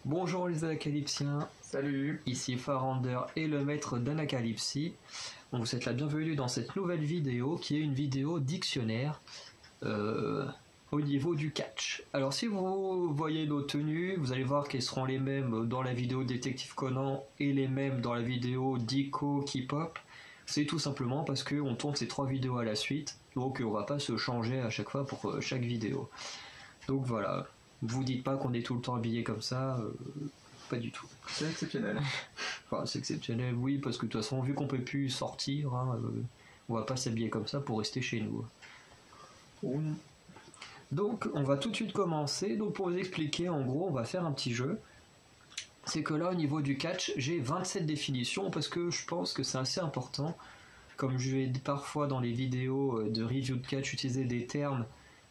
Bonjour les Anacalypsiens, Salut. ici Farander et le maître d'Anacalypsie. On vous souhaite la bienvenue dans cette nouvelle vidéo qui est une vidéo dictionnaire au niveau du catch. Alors si vous voyez nos tenues, vous allez voir qu'elles seront les mêmes dans la vidéo Détective Conan et les mêmes dans la vidéo Dico K-pop. C'est tout simplement parce qu'on tourne ces trois vidéos à la suite, donc on va pas se changer à chaque fois pour chaque vidéo. Donc voilà. Vous dites pas qu'on est tout le temps habillé comme ça, pas du tout. C'est exceptionnel. Enfin, c'est exceptionnel, oui, parce que de toute façon, vu qu'on peut plus sortir, on va pas s'habiller comme ça pour rester chez nous. Oh non. Donc, on va tout de suite commencer. Donc, pour vous expliquer, en gros, on va faire un petit jeu. C'est que là, au niveau du catch, j'ai 27 définitions parce que je pense que c'est assez important. Comme je vais parfois dans les vidéos de review de catch utiliser des termes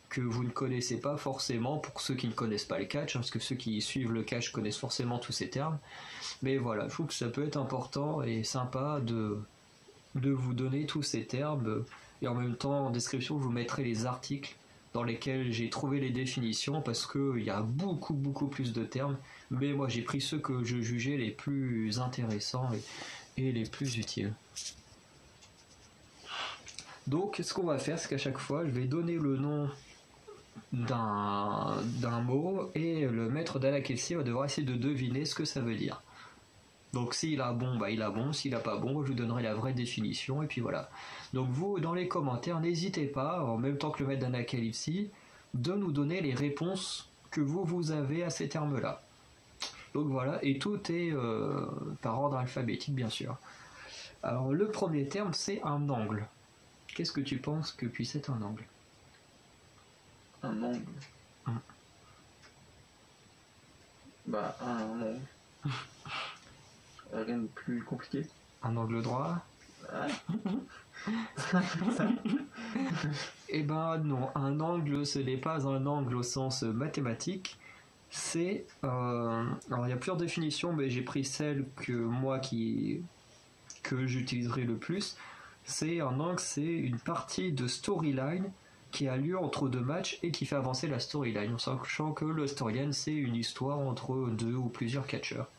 que vous ne connaissez pas forcément pour ceux qui ne connaissent pas le catch, parce que ceux qui suivent le catch connaissent forcément tous ces termes. Mais voilà, je trouve que ça peut être important et sympa de vous donner tous ces termes. Et en même temps, en description, je vous mettrai les articles dans lesquels j'ai trouvé les définitions, parce qu'il y a beaucoup plus de termes. Mais moi, j'ai pris ceux que je jugeais les plus intéressants et les plus utiles. Donc, ce qu'on va faire, c'est qu'à chaque fois, je vais donner le nom d'un mot et le maître d'Anacalypsie va devoir essayer de deviner ce que ça veut dire. Donc s'il a bon, bah il a bon, s'il a pas bon, je vous donnerai la vraie définition et puis voilà. Donc vous, dans les commentaires, n'hésitez pas, en même temps que le maître d'Anacalypsie, de nous donner les réponses que vous avez à ces termes-là. Donc voilà, et tout est par ordre alphabétique bien sûr. Alors le premier terme, c'est un angle. Qu'est-ce que tu penses que puisse être un angle ? Un angle. Bah, un angle. Rien de plus compliqué. Un angle droit ? Ah. Eh ben non, un angle ce n'est pas un angle au sens mathématique, c'est... alors il y a plusieurs définitions, mais j'ai pris celle que j'utiliserai le plus. C'est un angle, c'est une partie de storyline qui a lieu entre deux matchs et qui fait avancer la storyline, en sachant que le storyline c'est une histoire entre deux ou plusieurs catcheurs.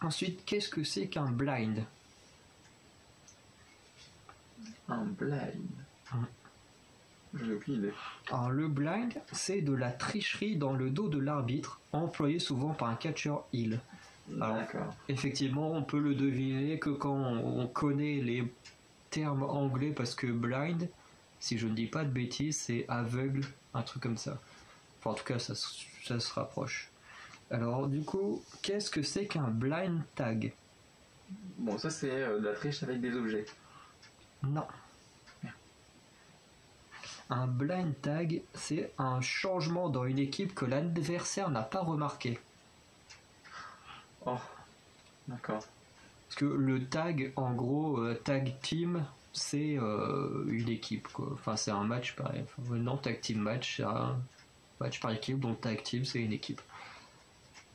Ensuite, qu'est-ce que c'est qu'un blind ? Un blind. Je n'ai aucune idée. Alors le blind, c'est de la tricherie dans le dos de l'arbitre, employé souvent par un catcheur heel. Alors, d'accord. Effectivement, on peut le deviner que quand on connaît les termes anglais, parce que blind, si je ne dis pas de bêtises, c'est aveugle, un truc comme ça. Enfin, en tout cas, ça se rapproche. Alors, du coup, qu'est-ce que c'est qu'un blind tag ? Bon, ça c'est de la triche avec des objets. Non. Un blind tag, c'est un changement dans une équipe que l'adversaire n'a pas remarqué. Oh, d'accord. Parce que le tag, en gros, tag team, c'est une équipe, quoi. Enfin, c'est un match pareil. Enfin, non, tag team match, c'est un match par équipe, donc tag team, c'est une équipe.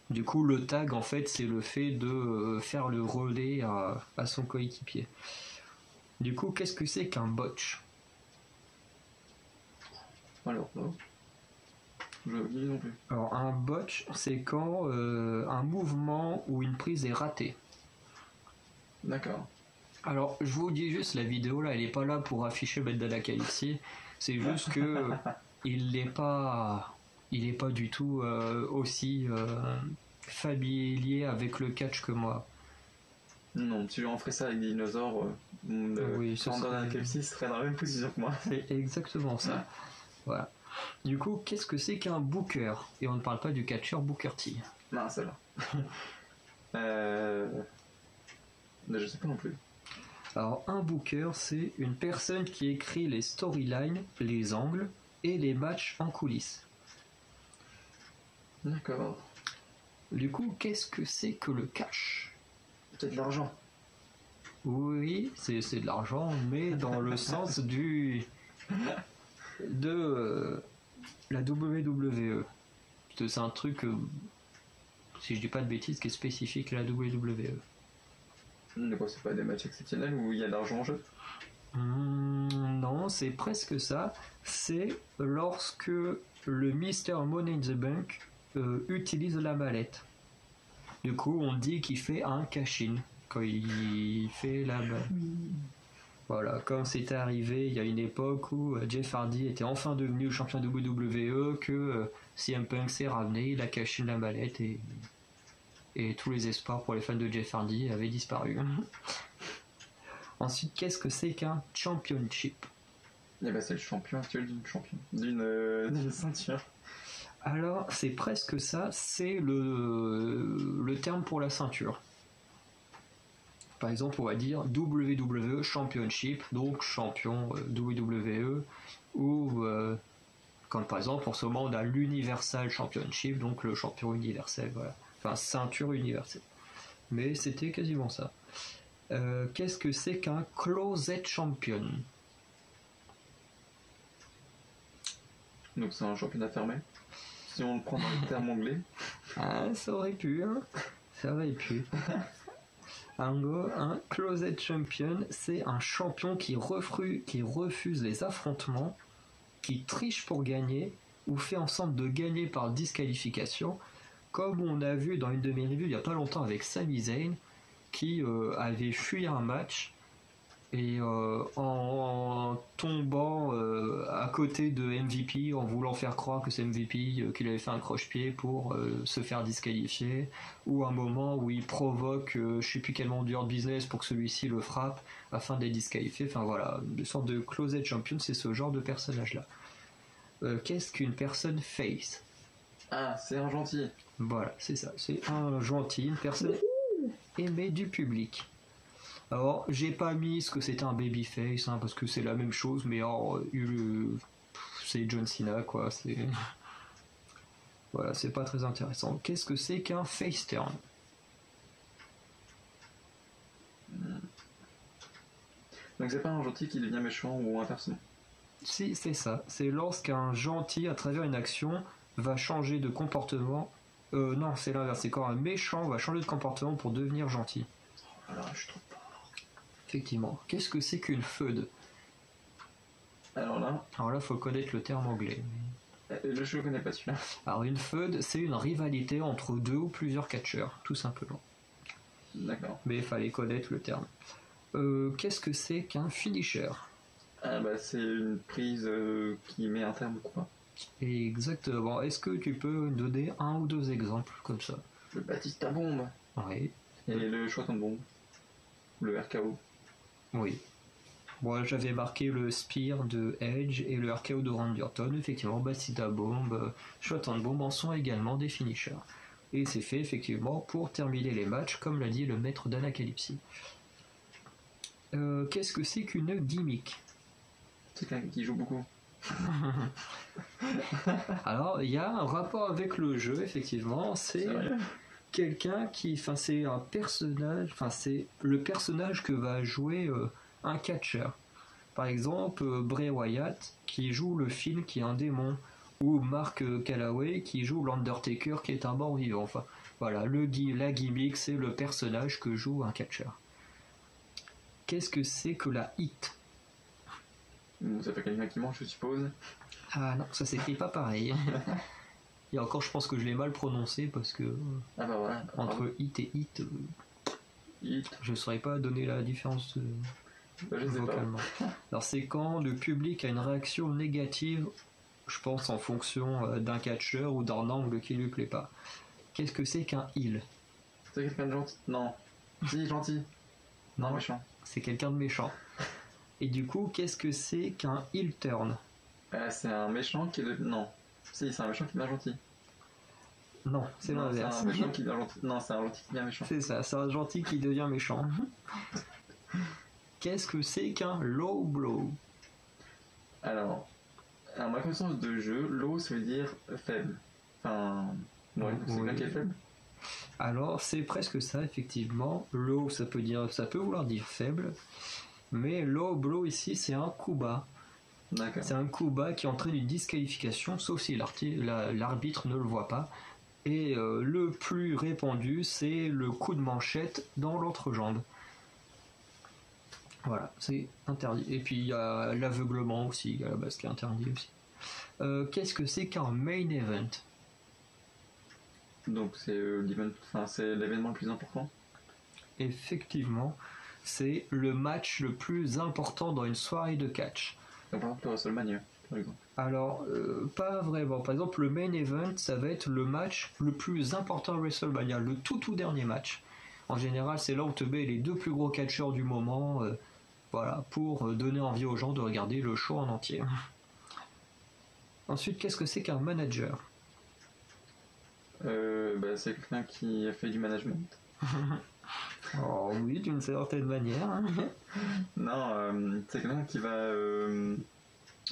Du coup, le tag, en fait, c'est le fait de faire le relais à son coéquipier. Du coup, qu'est-ce que c'est qu'un botch ? Alors, non. Je n'ai aucune idée non plus. Alors, un botch, c'est quand un mouvement ou une prise est ratée. D'accord. Alors, je vous dis juste, la vidéo là, elle est pas là pour afficher le maître d'Anacalypsie. C'est juste que il est pas du tout aussi familier avec le catch que moi. Non, si j'en ferais ça avec des dinosaures, Oui, ce Farander serait- d'Anacalypsie serait dans la même position que moi. C'est exactement ça. Voilà. Du coup, qu'est-ce que c'est qu'un booker ? Et on ne parle pas du catcheur Booker T. Non, celle-là. Je sais pas non plus. Alors, un booker, c'est une personne qui écrit les storylines, les angles et les matchs en coulisses. D'accord. Du coup, qu'est-ce que c'est que le cash ? Peut-être de l'argent. Oui, c'est de l'argent, mais dans le sens de la WWE. C'est un truc, si je dis pas de bêtises, qui est spécifique à la WWE. Mais quoi, c'est pas des matchs exceptionnels où il y a de l'argent en jeu? Non, c'est presque ça. C'est lorsque le Mr. Money in the Bank utilise la mallette. Du coup, on dit qu'il fait un cash-in quand il fait la mallette. Voilà, comme c'était arrivé il y a une époque où Jeff Hardy était enfin devenu champion WWE, que CM Punk s'est ramené, il a caché la mallette et tous les espoirs pour les fans de Jeff Hardy avaient disparu. Ensuite, qu'est-ce que c'est qu'un championship? Et bah c'est le champion actuel d'une ceinture. Alors, c'est presque ça, c'est le terme pour la ceinture. Par exemple, on va dire WWE Championship, donc champion WWE, ou comme par exemple, en ce moment, on a l'Universal Championship, donc le champion universel, voilà. Enfin, ceinture universelle. Mais c'était quasiment ça. Qu'est-ce que c'est qu'un Closet Champion? Donc c'est un championnat fermé. Si on le prend dans le terme anglais. Ah, ça aurait pu, hein. Ça aurait pu. Un Closet Champion, c'est un champion qui refuse les affrontements, qui triche pour gagner, ou fait en sorte de gagner par disqualification, comme on a vu dans une de mes reviews il n'y a pas longtemps avec Sami Zayn, qui avait fui un match, et en tombant à côté de MVP, en voulant faire croire que c'est MVP, qu'il avait fait un croche-pied pour se faire disqualifier, ou un moment où il provoque je sais plus quel membre du Hurt Business pour que celui-ci le frappe afin d'être disqualifié. Enfin voilà, une sorte de Closet Champion, c'est ce genre de personnage là. Qu'est-ce qu'une personne face? Ah, c'est un gentil. Voilà, c'est ça, c'est un gentil, une personne aimée du public. Alors, j'ai pas mis ce que c'était un babyface, hein, parce que c'est la même chose, mais alors, c'est John Cena, quoi. C'est voilà, c'est pas très intéressant. Qu'est-ce que c'est qu'un face turn? Donc c'est pas un gentil qui devient méchant ou inversement. Si, c'est ça. C'est lorsqu'un gentil, à travers une action, va changer de comportement. Non, c'est l'inverse. C'est quand un méchant va changer de comportement pour devenir gentil. Alors, je trouve. Effectivement. Qu'est-ce que c'est qu'une feud? Alors là, faut connaître le terme anglais. je ne connais pas celui-là. Alors, une feud, c'est une rivalité entre deux ou plusieurs catcheurs, tout simplement. D'accord. Mais il fallait connaître le terme. Qu'est-ce que c'est qu'un finisher? Ah bah c'est une prise qui met un terme quoi. Exactement. Est-ce que tu peux donner un ou deux exemples comme ça? Le Batista Bombe. Oui. Et le Shotgun Bombe. Le RKO. Oui. Moi, j'avais marqué le Spear de Edge et le RKO de Randy Orton. Effectivement, Batista Bomb, Shotgun Bomb en sont également des finishers. Et c'est fait effectivement pour terminer les matchs, comme l'a dit le maître d'Anacalypsie. Qu'est-ce que c'est qu'une gimmick? C'est quelqu'un qui joue beaucoup. Alors, il y a un rapport avec le jeu, effectivement. C'est quelqu'un qui, enfin, c'est un personnage, enfin, c'est le personnage que va jouer un catcheur. Par exemple, Bray Wyatt qui joue le Finn qui est un démon, ou Mark Calloway qui joue l'Undertaker qui est un mort-vivant. Enfin, voilà, la gimmick, c'est le personnage que joue un catcheur. Qu'est-ce que c'est que la hit? Ça fait quelqu'un qui mange, je suppose. Ah non, ça s'écrit pas pareil. Et encore, je pense que je l'ai mal prononcé parce que ah bah voilà, entre hit et hit, je ne saurais pas donner la différence vocalement. Alors c'est quand le public a une réaction négative, je pense en fonction d'un catcheur ou d'un angle qui lui plaît pas. Qu'est-ce que c'est qu'un heel? C'est quelqu'un de gentil? Non. Si, gentil. Non, méchant. C'est quelqu'un de méchant. Et du coup, qu'est-ce que c'est qu'un heel turn? C'est un méchant qui est de... Non. Si, c'est un méchant qui devient gentil. Non, c'est l'inverse. C'est un méchant qui devient gentil. Non, c'est un gentil qui devient méchant. C'est ça, c'est un gentil qui devient méchant. Qu'est-ce que c'est qu'un low blow? Alors, à ma connaissance de jeu, low ça veut dire faible. Enfin, ouais, c'est quelqu'un qui est faible. Alors, c'est presque ça, effectivement. Low, ça peut vouloir dire faible. Mais low blow ici, c'est un coup bas. D'accord. C'est un coup bas qui entraîne une disqualification, sauf si l'arbitre ne le voit pas. Et le plus répandu, c'est le coup de manchette dans l'entrejambe. Voilà, c'est interdit. Et puis il y a l'aveuglement aussi, à la base, qui est interdit aussi. Qu'est-ce que c'est qu'un main event? Donc c'est c'est l'événement le plus important. Effectivement, c'est le match le plus important dans une soirée de catch. Donc par exemple le WrestleMania, par exemple. Alors, pas vraiment. Par exemple, le main event, ça va être le match le plus important à WrestleMania, le tout dernier match. En général, c'est là où te met les 2 plus gros catcheurs du moment, voilà, pour donner envie aux gens de regarder le show en entier. Ensuite, qu'est-ce que c'est qu'un manager? C'est quelqu'un qui a fait du management. Oh oui, d'une certaine manière. Hein. Non, c'est quelqu'un qui va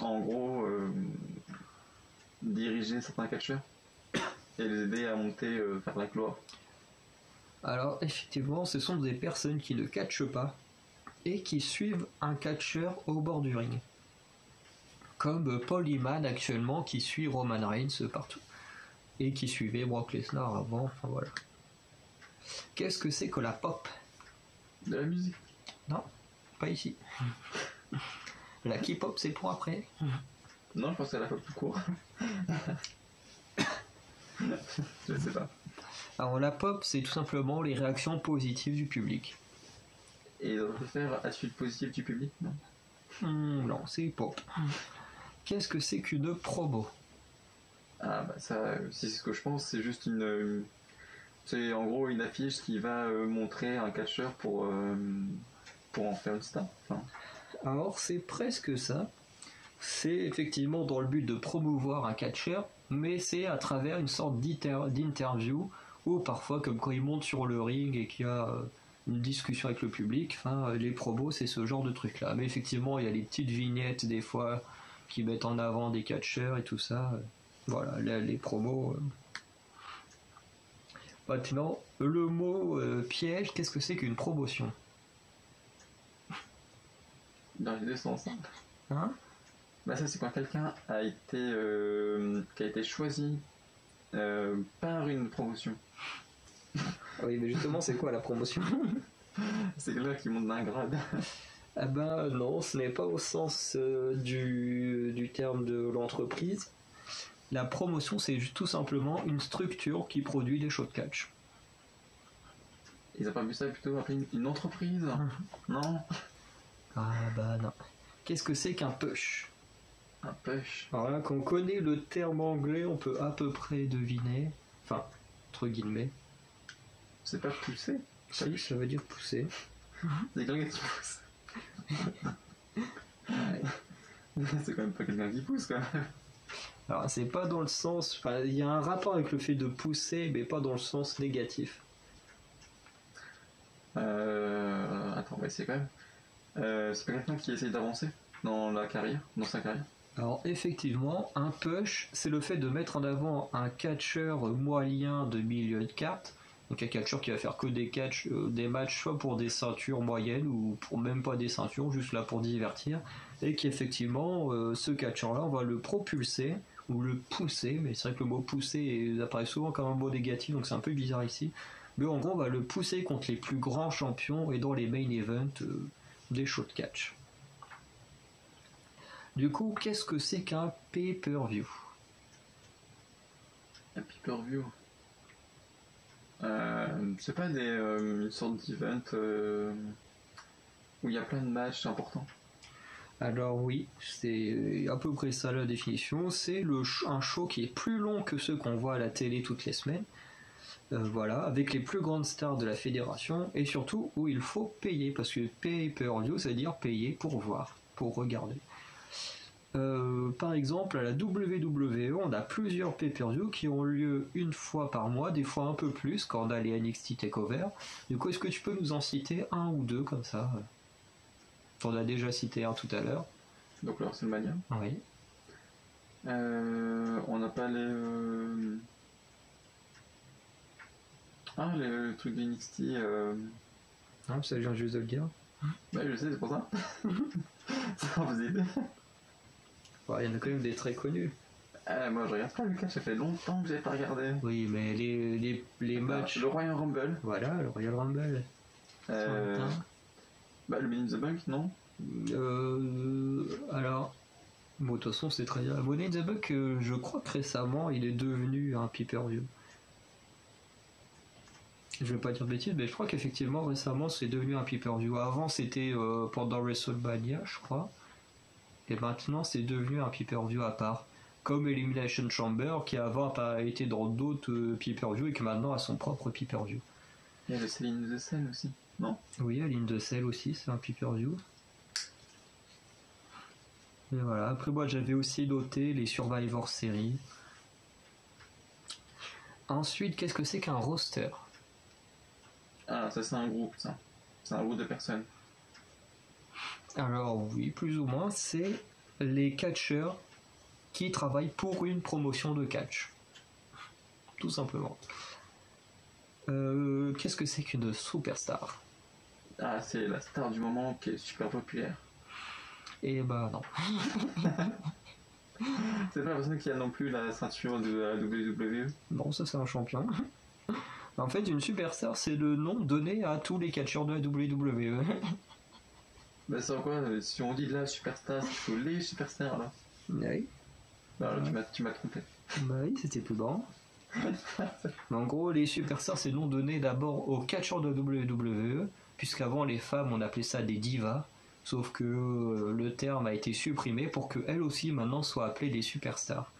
en gros diriger certains catcheurs et les aider à monter vers la gloire. Alors, effectivement, ce sont des personnes qui ne catchent pas et qui suivent un catcheur au bord du ring. Comme Paul Heyman actuellement qui suit Roman Reigns partout. Et qui suivait Brock Lesnar avant, enfin voilà. Qu'est-ce que c'est que la pop? De la musique. Non, pas ici. La K-pop c'est pour après. Non, je pense à la pop tout court. Je sais pas. Alors la pop c'est tout simplement les réactions positives du public. Et on peut faire attitude positive du public, non? Non, c'est pop. Qu'est-ce que c'est qu'une promo? Ah bah ça, si c'est ce que je pense, c'est juste c'est en gros une affiche qui va montrer un catcheur pour en faire une star. Enfin. Alors c'est presque ça. C'est effectivement dans le but de promouvoir un catcheur, mais c'est à travers une sorte d'interview ou parfois comme quand il monte sur le ring et qu'il y a une discussion avec le public, enfin les promos c'est ce genre de truc là. Mais effectivement il y a les petites vignettes des fois qui mettent en avant des catcheurs et tout ça. Voilà, les promos. Maintenant, le mot piège, qu'est-ce que c'est qu'une promotion? Dans les deux sens. Hein? Bah ça c'est quand quelqu'un a été qui a été choisi par une promotion. Oui, mais justement, c'est quoi la promotion? C'est quelqu'un qui monte d'un grade. Ah ben non, ce n'est pas au sens du terme de l'entreprise. La promotion, c'est tout simplement une structure qui produit des shows de catch. Ils ont pas vu ça plutôt appeler une entreprise? Non? Ah bah non. Qu'est-ce que c'est qu'un push? Un push. Alors là, quand on connaît le terme anglais, on peut à peu près deviner. Enfin, entre guillemets. C'est pas pousser? Si, ça veut dire pousser. C'est quelqu'un qui pousse. C'est quand même pas quelqu'un qui pousse quand même. Alors, c'est pas dans le sens. Enfin, il y a un rapport avec le fait de pousser, mais pas dans le sens négatif. Attends, on va essayer quand même. C'est pas quelqu'un qui essaye d'avancer dans la carrière, dans sa carrière. Alors, effectivement, un push, c'est le fait de mettre en avant un catcheur moyen de milieu de carte. Donc, un catcheur qui va faire que des matchs, soit pour des ceintures moyennes ou pour même pas des ceintures, juste là pour divertir. Et qui, effectivement, ce catcheur-là, on va le propulser ou le pousser, mais c'est vrai que le mot pousser apparaît souvent comme un mot négatif, donc c'est un peu bizarre ici. Mais en gros, on va le pousser contre les plus grands champions et dans les main events des shows de catch. Du coup, qu'est-ce que c'est qu'un pay-per-view? Un pay-per-view. C'est pas une sorte d'event où il y a plein de matchs importants. Alors oui, c'est à peu près ça la définition. C'est un show qui est plus long que ceux qu'on voit à la télé toutes les semaines. Voilà, avec les plus grandes stars de la fédération et surtout où il faut payer parce que pay-per-view, ça veut dire payer pour voir, pour regarder. Par exemple, à la WWE, on a plusieurs pay-per-view qui ont lieu une fois par mois, des fois un peu plus quand on a les NXT TakeOver. Du coup, est-ce que tu peux nous en citer un ou deux comme ça? On a déjà cité un tout à l'heure. Donc le WrestleMania. Oui. On n'a pas les... Ah, le truc de NXT. Ah, ça vient juste de le dire. Bah, je sais, c'est pour ça. Ça vous aide. Il y en a quand même des très connus. Moi, je regarde pas le catch, ça fait longtemps que j'ai pas regardé. Oui, mais les matchs. Le Royal Rumble. Voilà, le Royal Rumble. Bah, le Money in the Bank, non? Alors, bon, de toute façon, c'est très bien. Money in the Bank, je crois que récemment, il est devenu un pay-per-view. Je vais pas dire de bêtises, mais je crois qu'effectivement récemment c'est devenu un pay-per-view. Avant c'était pendant WrestleMania, je crois. Et maintenant c'est devenu un pay-per-view à part. Comme Elimination Chamber qui avant a été dans d'autres pay-per-view et qui maintenant a son propre pay-per-view. Il y a le Céline de Seine aussi, non? Oui, Aline de Cell aussi, c'est un pay-per-view. Et voilà, après moi j'avais aussi noté les Survivor Series. Ensuite, qu'est-ce que c'est qu'un roster? Ah, ça c'est un groupe, ça. C'est un groupe de personnes. Alors oui, plus ou moins, c'est les catcheurs qui travaillent pour une promotion de catch. Tout simplement. Qu'est-ce que c'est qu'une superstar? Ah, c'est la star du moment qui est super populaire. Eh ben non. C'est pas la personne qui a non plus la ceinture de la WWE. Bon, ça c'est un champion. En fait, une superstar, c'est le nom donné à tous les catcheurs de la WWE. Bah, c'est quoi? Si on dit la superstar, c'est plutôt les superstars là. Oui. Bah, alors, tu m'as trompé. Bah oui, c'était plus grand. Mais en gros, les superstars, c'est le nom donné d'abord aux catcheurs de WWE, puisqu'avant les femmes, on appelait ça des divas, sauf que le terme a été supprimé pour qu'elles aussi maintenant soient appelées des superstars.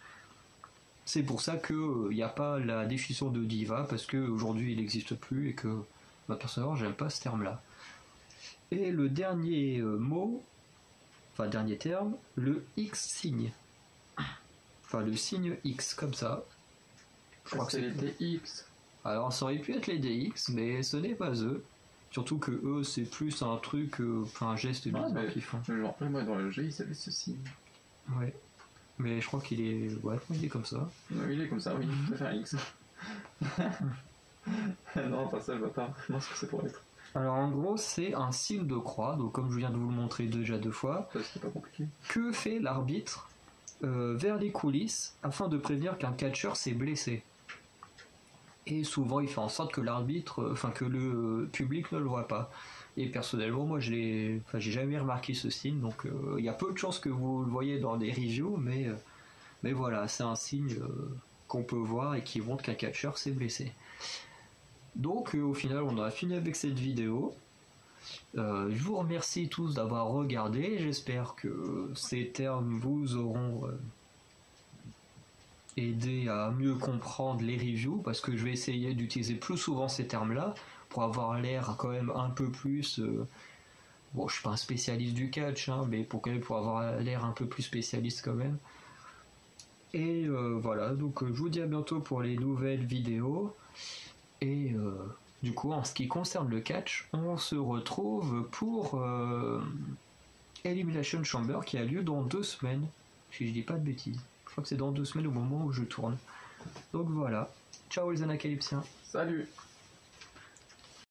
C'est pour ça qu'il n'y a pas la définition de diva, parce qu'aujourd'hui il n'existe plus et que personnellement j'aime pas ce terme-là. Et le dernier mot, enfin dernier terme, le X-signe. Enfin le signe X, comme ça. Je crois que c'est les DX. Alors ça aurait pu être les DX, mais ce n'est pas eux. Surtout que eux, c'est plus un truc, enfin un geste bizarre qu'ils font. Je me rappelle, moi dans le jeu, il s'appelait ceci. Ouais. Mais je crois qu'il est. Ouais, il est comme ça. Oui, il est comme ça, oui, ça fait un X. Non, pas ça, je vois pas vraiment ce que c'est pour être. Alors en gros, c'est un signe de croix, donc comme je viens de vous le montrer déjà 2 fois. Ça, c'est pas compliqué. Que fait l'arbitre vers les coulisses afin de prévenir qu'un catcheur s'est blessé? Et souvent, il fait en sorte que l'arbitre, enfin que le public ne le voit pas. Et personnellement, moi, j'ai jamais remarqué ce signe, donc il y a peu de chances que vous le voyez dans des reviews, mais voilà, c'est un signe qu'on peut voir et qui montre qu'un catcheur s'est blessé. Donc, au final, on a fini avec cette vidéo. Je vous remercie tous d'avoir regardé. J'espère que ces termes vous auront aidé à mieux comprendre les reviews, parce que je vais essayer d'utiliser plus souvent ces termes-là pour avoir l'air quand même un peu plus. Bon, je suis pas un spécialiste du catch, hein, mais pour avoir l'air un peu plus spécialiste quand même. Et voilà, donc je vous dis à bientôt pour les nouvelles vidéos. Et du coup, en ce qui concerne le catch, on se retrouve pour Elimination Chamber qui a lieu dans 2 semaines, si je dis pas de bêtises. Je crois que c'est dans 2 semaines au moment où je tourne. Donc voilà. Ciao les Anacalypsiens. Salut!